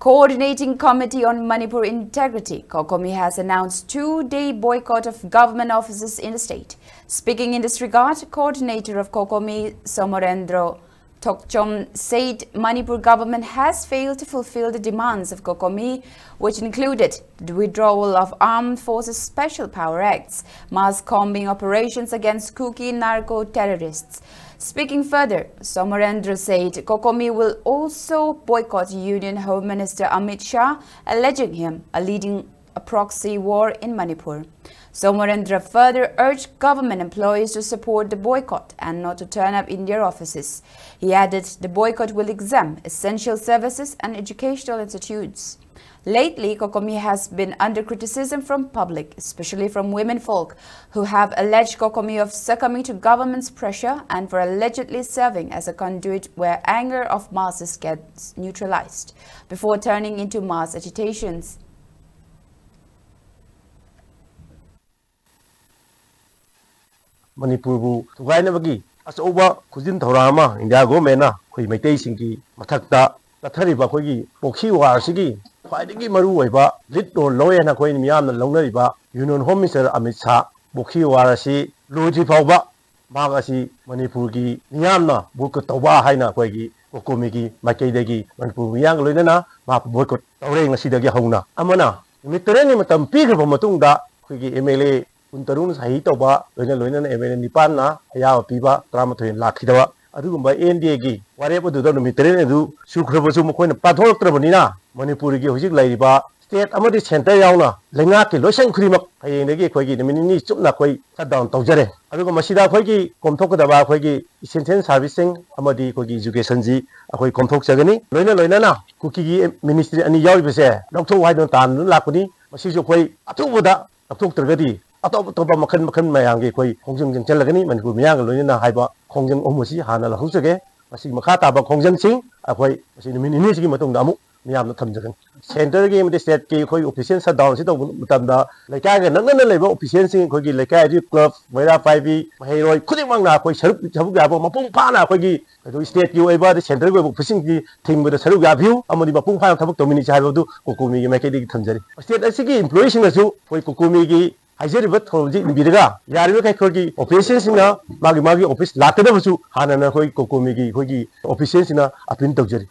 Coordinating Committee on Manipur Integrity, COCOMI, has announced 2-day boycott of government offices in the state. Speaking in this regard, coordinator of COCOMI, Somorendra Tokchom, said Manipur government has failed to fulfill the demands of COCOMI, which included the withdrawal of Armed Forces Special Power Acts, mass combing operations against Kuki narco-terrorists. Speaking further, Somorendra said COCOMI will also boycott Union Home Minister Amit Shah, alleging him leading a proxy war in Manipur. Somorendra further urged government employees to support the boycott and not to turn up in their offices. He added the boycott will exempt essential services and educational institutes. Lately, COCOMI has been under criticism from public, especially from women folk, who have alleged COCOMI of succumbing to government's pressure and for allegedly serving as a conduit where anger of masses gets neutralized, before turning into mass agitations. Manipur Tugainabagi, as over Kuzin Torama, India Gomena, Kui Mate Sinki, Matakta, Latariba Kogi, Boki Warsigi, Quidigi Marueva, Little Lawyer Nakoin Miam, Lonगरिba, Union Home Minister Amitsa, Boki Warasi, Luji Pauba, Magasi, Manipurgi, Niamna, Bukotoba Haina Quegi, Okomigi, Makadegi, Manipur Yang Lunana, Map Boycott, Oring Sidagi Hona, Amana, Mitreni Matam Pig from Matunda, Quigi Emele. Untarun Sahitoba, Loina Evan Nipana, Ayawa Piba, Tramato, Lakidava, Adumba, NDA, whatever do the Mitre do, Sukrabasum, Pathol Trabanina, Manipuri, Husik Ladiba, State Amadi Center Yauna, Lengaki, Losan Krima, Ayenge, Quagi, the Mini Chupnakoi, cut down Togere, Aruga Masida Quagi, Comtokada Quagi, Sentence Servicing, Amadi Quagi, Educationji, Akoi Comtok Sagani, Loina, Cookie Ministry and Yawise, Doctor White Tan, Lakuni, Masijo Quay, Atubuda, Atuk Tragadi. Atop Makan Mayangi, Hongjang Chelagani, and Gumiang, Luna Haiba, Hongjang Omusi, Hana Husage, Masi Makata, Hongjang Sing, Akoi, Minisi Matundamu, Miam Tamjagan. Center game, the state gave officials sat down, sit on Mutanda, like I and another labor officials in Kogi, like I club, where 5V, Mahero, Kudimanga, Saruga, Mapung Pana, Kogi, the state you ever the center of fishing team with the Saruga view, Amadi Mapung Pana, Dominic Havodu, Kokumi, make it Tanjari. State as a employees in the zoo for Kokumigi. I said, but for the Bidaga, Yariki, operations in a Magi office, Latin of Su, Hanana Kokomigi, officials in a Pintogeri.